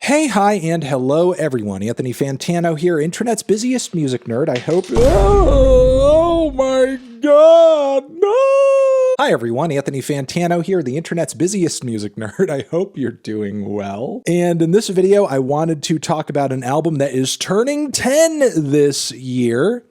Hey, hi, and hello, everyone. Anthony Fantano here, internet's busiest music nerd. I hope... Oh my god, no! Hi, everyone. Anthony Fantano here, the internet's busiest music nerd. I hope you're doing well. And in this video, I wanted to talk about an album that is turning 10 this year.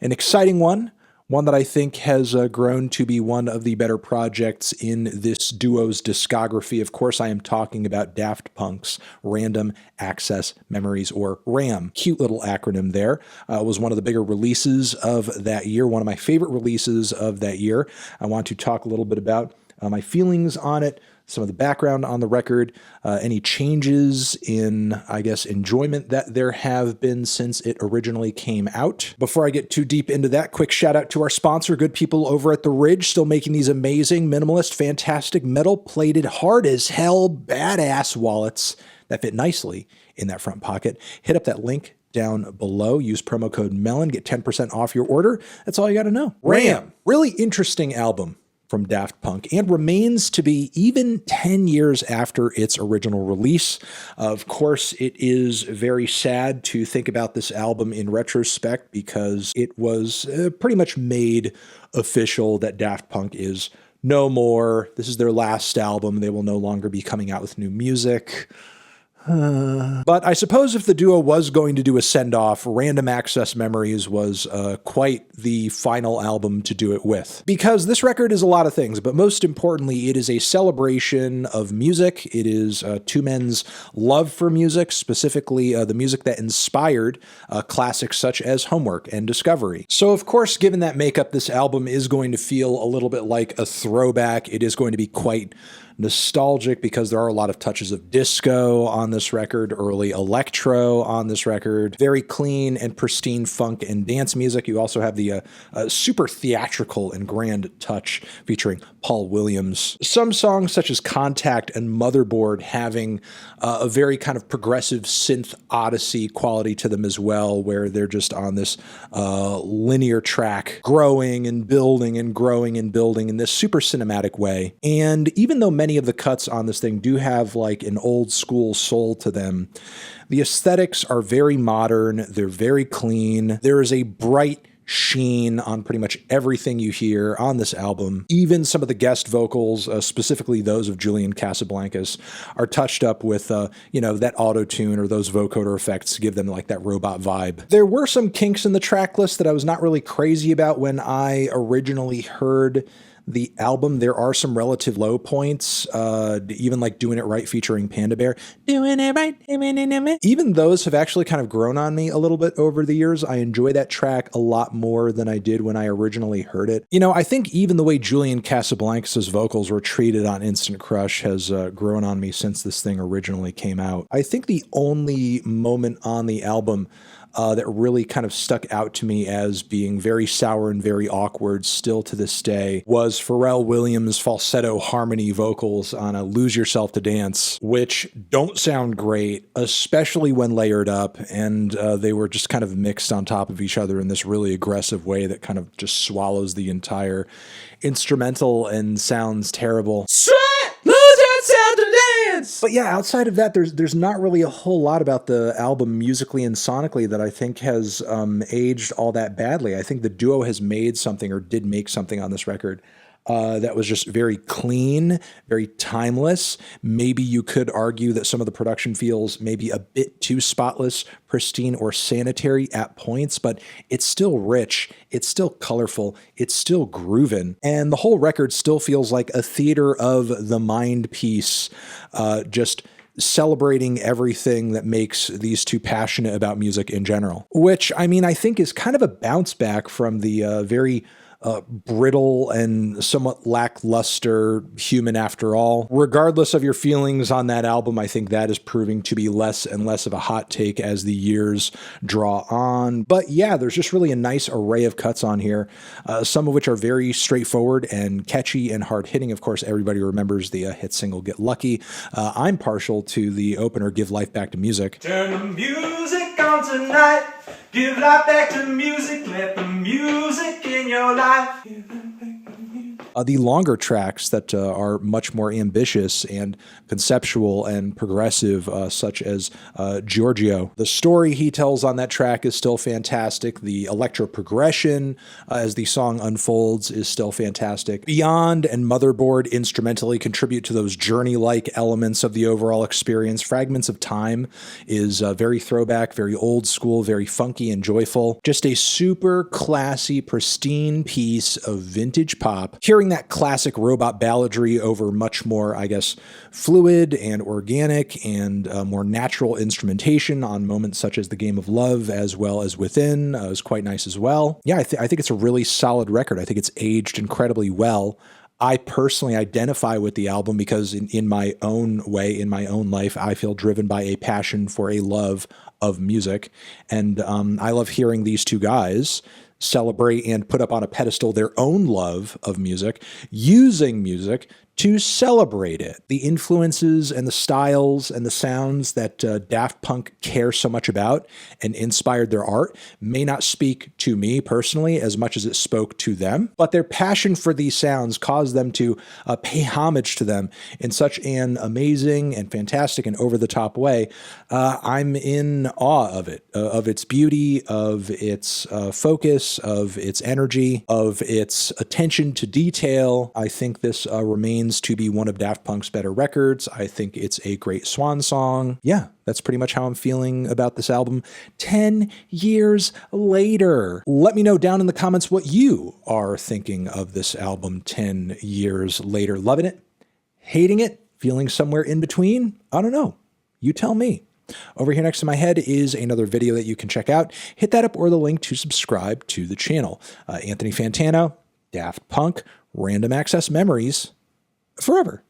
An exciting one that I think has grown to be one of the better projects in this duo's discography. Of course, I am talking about Daft Punk's Random Access Memories, or RAM. Cute little acronym there. Was one of the bigger releases of that year, one of my favorite releases of that year. I want to talk a little bit about my feelings on it, some of the background on the record, any changes in, I guess, enjoyment that there have been since it originally came out. Before I get too deep into that, quick shout out to our sponsor, good people over at The Ridge, still making these amazing, minimalist, fantastic, metal-plated, hard as hell, badass wallets that fit nicely in that front pocket. Hit up that link down below. Use promo code MELON, get 10% off your order. That's all you got to know. RAM. Really interesting album from Daft Punk, and remains to be even 10 years after its original release. Of course, it is very sad to think about this album in retrospect because it was pretty much made official that Daft Punk is no more. This is their last album. They will no longer be coming out with new music. But I suppose if the duo was going to do a send-off, Random Access Memories was quite the final album to do it with. Because this record is a lot of things, but most importantly, it is a celebration of music. It is two men's love for music, specifically the music that inspired classics such as Homework and Discovery. So of course, given that makeup, this album is going to feel a little bit like a throwback. It is going to be quite nostalgic because there are a lot of touches of disco on this record, early electro on this record, very clean and pristine funk and dance music. You also have the super theatrical and grand touch featuring Paul Williams. Some songs such as Contact and Motherboard having a very kind of progressive synth odyssey quality to them as well, where they're just on this linear track, growing and building and growing and building in this super cinematic way. And even though many of the cuts on this thing do have like an old school soul to them, the aesthetics are very modern. They're very clean. There is a bright sheen on pretty much everything you hear on this album. Even some of the guest vocals, specifically those of Julian Casablancas, are touched up with, that auto-tune or those vocoder effects to give them like that robot vibe. There were some kinks in the track list that I was not really crazy about when I originally heard the album. There are some relative low points, even like Doing It Right featuring Panda Bear. Doing it right. Even those have actually kind of grown on me a little bit over the years. I enjoy that track a lot more than I did when I originally heard it. I think even the way Julian Casablancas' vocals were treated on Instant Crush has grown on me since this thing originally came out. I think the only moment on the album that really kind of stuck out to me as being very sour and very awkward still to this day was Pharrell Williams' falsetto harmony vocals on Lose Yourself to Dance, which don't sound great, especially when layered up, and they were just kind of mixed on top of each other in this really aggressive way that kind of just swallows the entire instrumental and sounds terrible. But yeah, outside of that, there's not really a whole lot about the album musically and sonically that I think has aged all that badly. I think the duo has made something, or did make something on this record, that was just very clean, very timeless. Maybe you could argue that some of the production feels maybe a bit too spotless, pristine, or sanitary at points, but it's still rich, it's still colorful, it's still groovin', and the whole record still feels like a theater of the mind piece, just celebrating everything that makes these two passionate about music in general, which, I mean, I think is kind of a bounce back from the very brittle and somewhat lackluster Human After All. Regardless of your feelings on that album, I think that is proving to be less and less of a hot take as the years draw on. But yeah, there's just really a nice array of cuts on here, some of which are very straightforward and catchy and hard-hitting. Of course, everybody remembers the hit single Get Lucky. I'm partial to the opener Give Life Back to Music. Turn the music on tonight. Give life back to music, let the music in your life. The longer tracks that are much more ambitious and conceptual and progressive, such as Giorgio. The story he tells on that track is still fantastic. The electro progression as the song unfolds is still fantastic. Beyond and Motherboard instrumentally contribute to those journey-like elements of the overall experience. Fragments of Time is very throwback, very old school, very funky and joyful. Just a super classy, pristine piece of vintage pop. Hearing that classic robot balladry over much more, I guess, fluid and organic and more natural instrumentation on moments such as The Game of Love as well as Within is quite nice as well. Yeah, I think it's a really solid record. I think it's aged incredibly well. I personally identify with the album because in my own way, in my own life, I feel driven by a passion for a love of music. And I love hearing these two guys celebrate and put up on a pedestal their own love of music, using music to celebrate it. The influences and the styles and the sounds that Daft Punk care so much about and inspired their art may not speak to me personally as much as it spoke to them, but their passion for these sounds caused them to pay homage to them in such an amazing and fantastic and over-the-top way. I'm in awe of it, of its beauty, of its focus, of its energy, of its attention to detail. I think this remains to be one of Daft Punk's better records. I think it's a great swan song. Yeah, that's pretty much how I'm feeling about this album 10 years later. Let me know down in the comments what you are thinking of this album 10 years later. Loving it? Hating it? Feeling somewhere in between? I don't know. You tell me. Over here next to my head is another video that you can check out. Hit that up or the link to subscribe to the channel. Anthony Fantano, Daft Punk, Random Access Memories, forever.